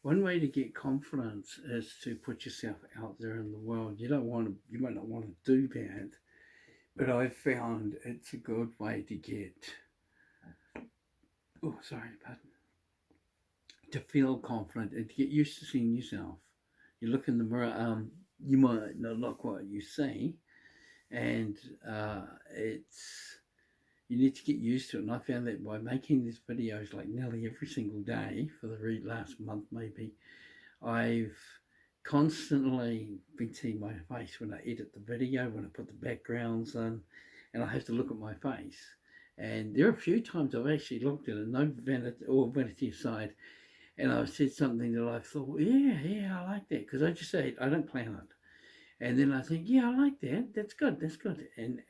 one way to get confidence is to put yourself out there in the world. You might not want to do that, but I've found it's a good way to get, oh, sorry, pardon, to feel confident and to get used to seeing yourself. You look in the mirror, you might not like what you see, and it's you need to get used to it. And I found that by making these videos like nearly every single day for the last month, maybe, I've constantly been seeing my face when I edit the video, when I put the backgrounds in, and I have to look at my face. And there are a few times I've actually looked at it, no vanity aside, and I've said something that I thought, yeah, I like that, because I just say I don't plan it. And then I think, yeah, I like that. That's good. That's good. And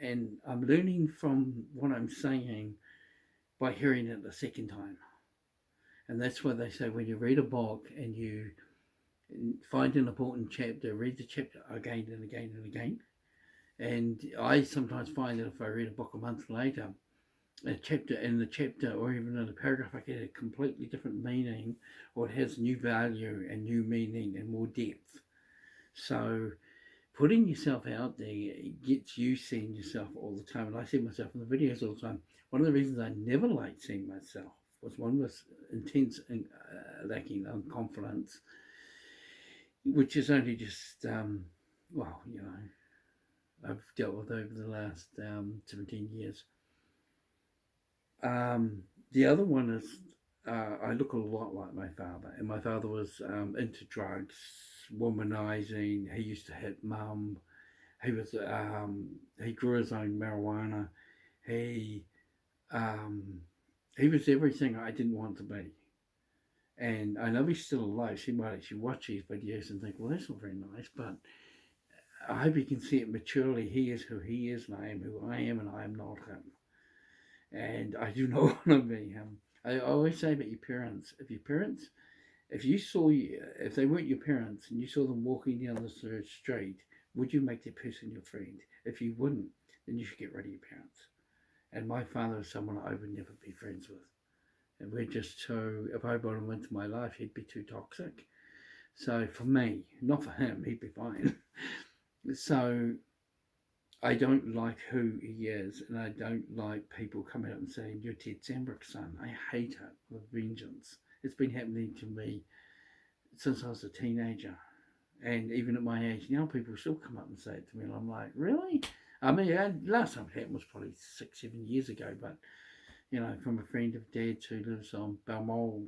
I'm learning from what I'm saying by hearing it the second time. And that's why they say when you read a book and you find an important chapter, read the chapter again and again and again. And I sometimes find that if I read a book a month later, a chapter in the chapter or even in a paragraph, I get a completely different meaning, or it has new value and new meaning and more depth. So putting yourself out there gets you seeing yourself all the time. And I see myself in the videos all the time. One of the reasons I never liked seeing myself was one was intense and lacking on confidence, which is only just, well, you know, I've dealt with over the last 17 years. The other one is I look a lot like my father, and my father was into drugs, womanizing. He used to hit mum. He was he grew his own marijuana. He um, he was everything I didn't want to be. And I know he's still alive. She might actually watch these videos and think, well, that's not very nice. But I hope you can see it maturely. He is who he is, and I am who I am, and I am not him. And I do not want to be him. I always say about your parents, if you saw you, if they weren't your parents and you saw them walking down the street, would you make that person your friend? If you wouldn't, then you should get rid of your parents. And my father is someone I would never be friends with. And we're just too, if I brought him into my life, he'd be too toxic. So for me, not for him, he'd be fine. So I don't like who he is, and I don't like people coming up and saying, you're Ted Sandberg's son. I hate it with vengeance. It's been happening to me since I was a teenager. And even at my age now, people still come up and say it to me, and I'm like, really? I mean, last time it happened was probably 6, 7 years ago, but, you know, from a friend of Dad's who lives on Balmoral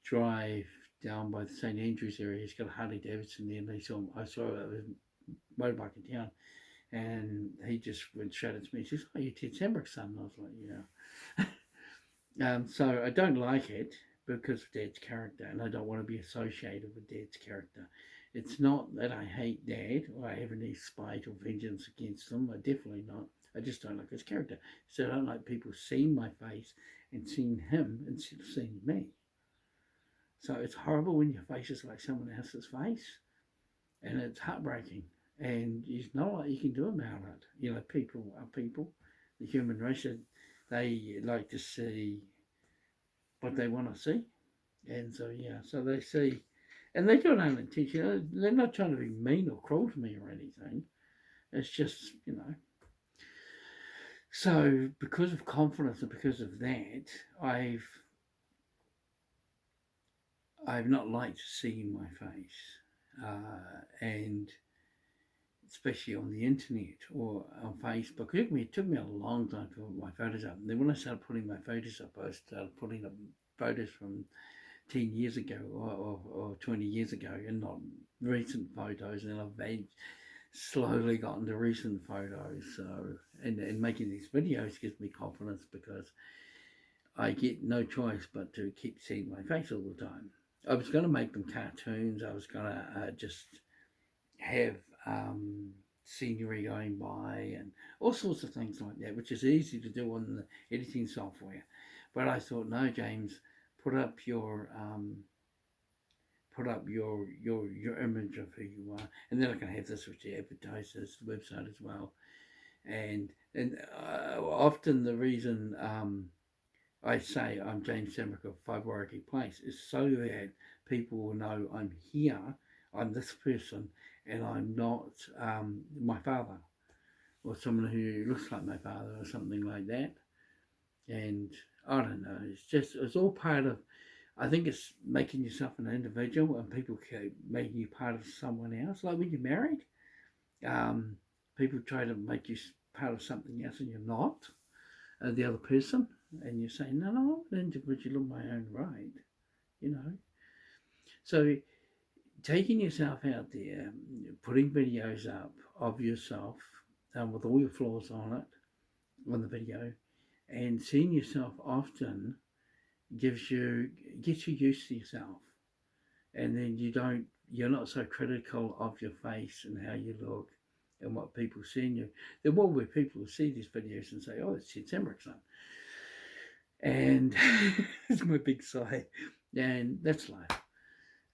Drive down by the St Andrews area. He's got a Harley Davidson there, and I saw a motorbike in town, and he just went straight at me. He says, "Oh, you're Ted Sandberg's son." And I was like, "Yeah." So I don't like it because of Dad's character, and I don't want to be associated with Dad's character. It's not that I hate Dad or I have any spite or vengeance against him. I definitely not. I just don't like his character. So I don't like people seeing my face and seeing him instead of seeing me. So it's horrible when your face is like someone else's face, and it's heartbreaking. And there's not a lot you can do about it. You know, people are people. The human race, they like to see what they want to see. And so, yeah, so they see, and they do it unintentionally. They're not trying to be mean or cruel to me or anything. It's just, you know. So, because of confidence and because of that, I've not liked seeing my face, and especially on the internet or on Facebook. It took me a long time to put my photos up. And then when I started putting my photos up, I started putting up photos from 10 years ago or 20 years ago, and not recent photos. And I've slowly gotten to recent photos. So, and making these videos gives me confidence because I get no choice but to keep seeing my face all the time. I was going to make them cartoons. I was going to just have scenery going by and all sorts of things like that, which is easy to do on the editing software. But I thought, no, James, put up your your image of who you are, and then I can have this which you advertise this website as well. And often the reason I say I'm James Samrick of 5 Warwick Place is so that people will know I'm here, I'm this person, and I'm not my father or someone who looks like my father or something like that. And I don't know, it's all part of, I think it's making yourself an individual and people keep making you part of someone else. Like when you're married, um, people try to make you part of something else and you're not the other person. And you're saying, no, no, I'm an individual of my own right, you know. So taking yourself out there, putting videos up of yourself with all your flaws on it, on the video, and seeing yourself often gets you used to yourself, and then you're not so critical of your face and how you look and what people see in you. There will be people who see these videos and say, "Oh, it's Sid Samrick's son," and it's my big sigh, and that's life.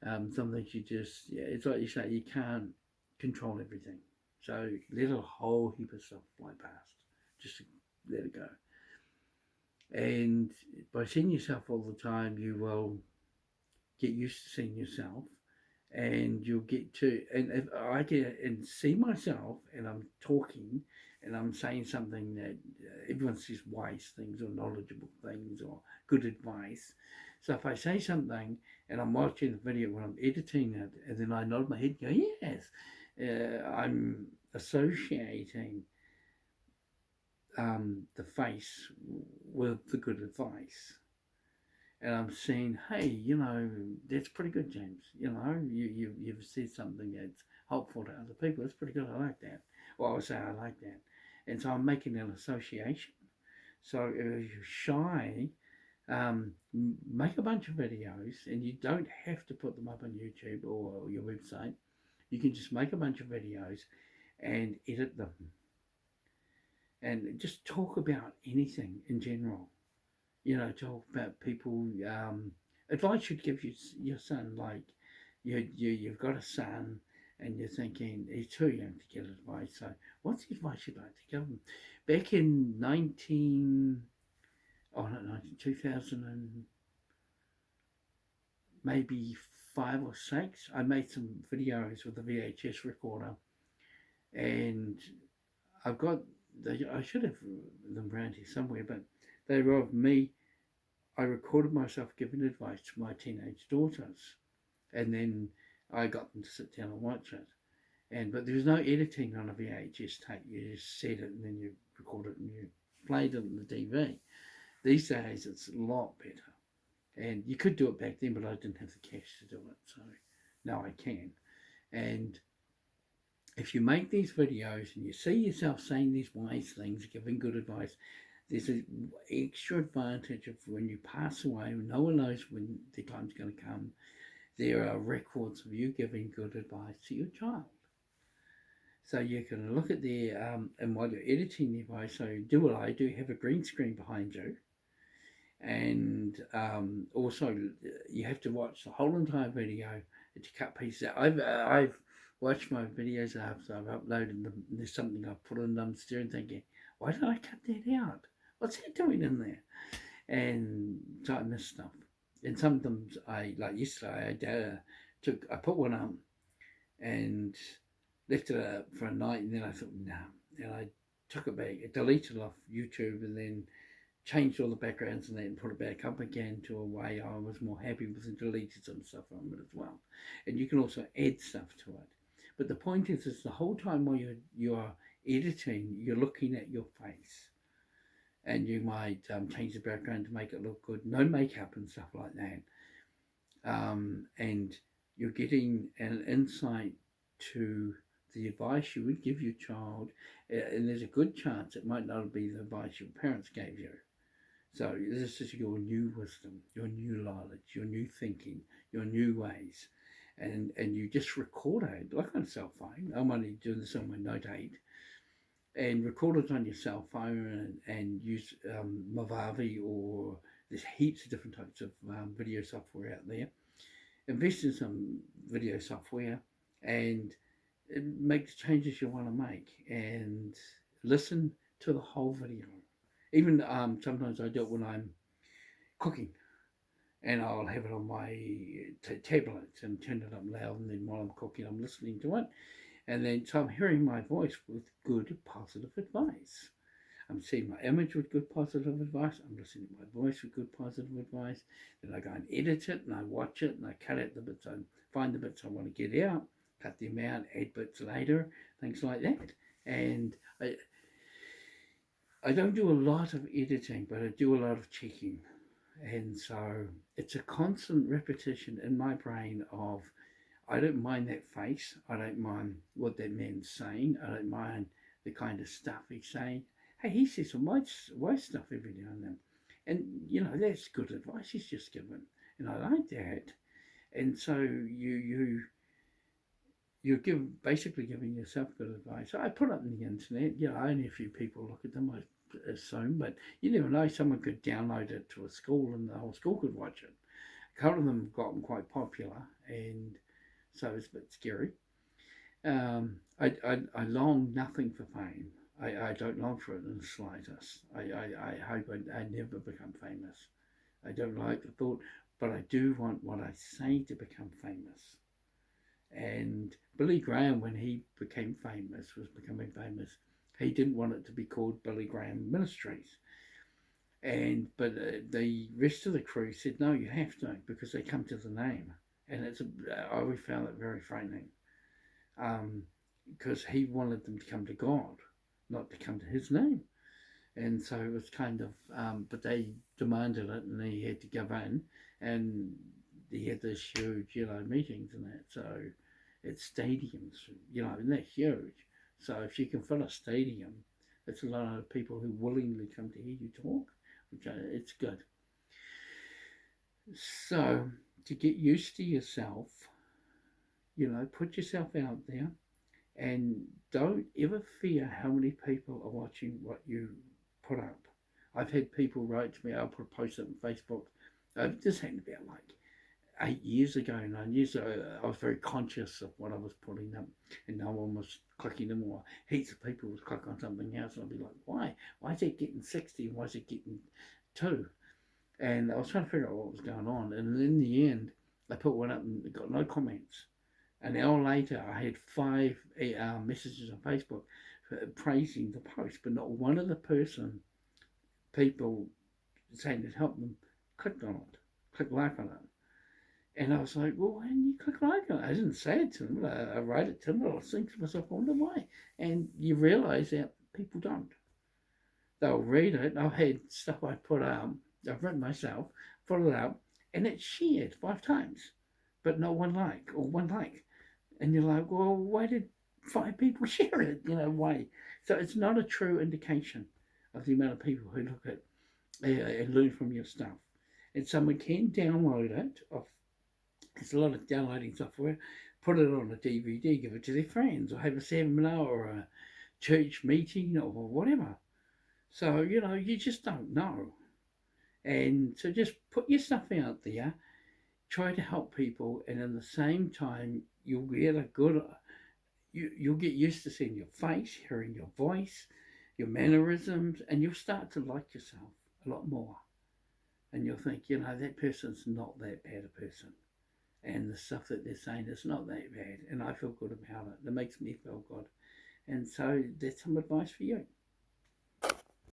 Some things you just, yeah, it's like you say, you can't control everything. So let a whole heap of stuff fly past. Just let it go. And by seeing yourself all the time, you will get used to seeing yourself, and you'll get to, and if I get and see myself and I'm talking and I'm saying something that everyone says wise things or knowledgeable things or good advice. So if I say something and I'm watching the video when I'm editing it, and then I nod my head and go, yes, I'm associating the face with the good advice. And I'm saying, hey, that's pretty good, James. You've said something that's helpful to other people. That's pretty good. I like that. Or I would say I like that. And so I'm making an association. So if you're shy, make a bunch of videos, and you don't have to put them up on YouTube or your website. You can just make a bunch of videos and edit them, and just talk about anything in general. Talk about people. Advice you'd give your son, like you've got a son, and you're thinking he's too young to get advice. So, what's the advice you'd like to give him? Back in 2000 and maybe 5 or 6, I made some videos with a VHS recorder, and I've got. I should have them around here somewhere, but they were of me. I recorded myself giving advice to my teenage daughters, and then I got them to sit down and watch it. But there was no editing on a VHS tape. You just set it and then you record it and you played it on the TV. These days it's a lot better, and you could do it back then, but I didn't have the cash to do it, so now I can. And if you make these videos and you see yourself saying these wise things, giving good advice, there's an extra advantage of when you pass away. No one knows when the time's going to come. There are records of you giving good advice to your child. So you can look at there, and while you're editing the advice, so do what I do, have a green screen behind you. And also, you have to watch the whole entire video to cut pieces out. I've watched my videos after I've uploaded them. There's something I've put in them, staring, thinking, why did I cut that out? What's he doing in there? And so I miss stuff. And sometimes like yesterday, I put one up and left it up for a night, and then I thought, no. And I took it back, I deleted it off YouTube, and then changed all the backgrounds and that and put it back up again to a way I was more happy with, and deleted some stuff from it as well. And you can also add stuff to it. But the point is the whole time while you're editing, you're looking at your face. And you might change the background to make it look good. No makeup and stuff like that. And you're getting an insight to the advice you would give your child. And there's a good chance it might not be the advice your parents gave you. So this is your new wisdom, your new knowledge, your new thinking, your new ways. And you just record it, like on a cell phone. I'm only doing this on my Note 8. And record it on your cell phone, and use Movavi, or there's heaps of different types of video software out there. Invest in some video software and make the changes you want to make, and listen to the whole video. Even sometimes I do it when I'm cooking, and I'll have it on my tablet and turn it up loud, and then while I'm cooking, I'm listening to it, and then so I'm hearing my voice with good, positive advice. I'm seeing my image with good positive advice. I'm listening to my voice with good positive advice. Then I go and edit it and I watch it and I cut out the bits. I find the bits I want to get out, cut them out, add bits later, things like that. And I don't do a lot of editing, but I do a lot of checking. And so it's a constant repetition in my brain of I don't mind that face. I don't mind what that man's saying. I don't mind the kind of stuff he's saying. Hey, he says some wise stuff every now and then. And, that's good advice he's just given. And I like that. And so you're basically giving yourself good advice. So I put it on the internet. Only a few people look at them, I assume. But you never know. Someone could download it to a school and the whole school could watch it. A couple of them have gotten quite popular. And so it's a bit scary. I long nothing for fame. I don't long for it in the slightest. I hope I never become famous. I don't like the thought, but I do want what I say to become famous. And Billy Graham, when he was becoming famous, he didn't want it to be called Billy Graham Ministries. But the rest of the crew said, no, you have to, because they come to the name. And I always found it very frightening, because he wanted them to come to God, not to come to his name. And so it was kind of, but they demanded it, and he had to give in, and he had this huge, meetings and that. So it's stadiums, and they're huge. So if you can fill a stadium, it's a lot of people who willingly come to hear you talk, which it's good. So to get used to yourself, put yourself out there, and don't ever fear how many people are watching what you put up. I've had people write to me, I'll put a post up on Facebook. This happened about like 9 years ago. I was very conscious of what I was putting up, and no one was clicking them, or heaps of people would click on something else, and I'd be like, why? Why is it getting 60 and why is it getting 2? And I was trying to figure out what was going on, and in the end, I put one up and got no comments. An hour later, I had 5 messages on Facebook praising the post, but not one of the people saying it helped them clicked on it, clicked like on it. And I was like, well, why didn't you click like on it? I didn't say it to them, but I wrote it to them. I was thinking to myself, I wonder why. And you realise that people don't. They'll read it. I've had stuff I put up, I've written myself, put it up, and it's shared 5 times, but not one like or one like. And you're like, well, why did 5 people share it? Why? So it's not a true indication of the amount of people who look at and learn from your stuff. And someone can download it. There's a lot of downloading software. Put it on a DVD, give it to their friends, or have a seminar or a church meeting or whatever. So, you just don't know. And so just put your stuff out there, try to help people, and at the same time, you'll get used to seeing your face, hearing your voice, your mannerisms, and you'll start to like yourself a lot more. And you'll think, that person's not that bad a person. And the stuff that they're saying is not that bad. And I feel good about it. It makes me feel good. And so that's some advice for you.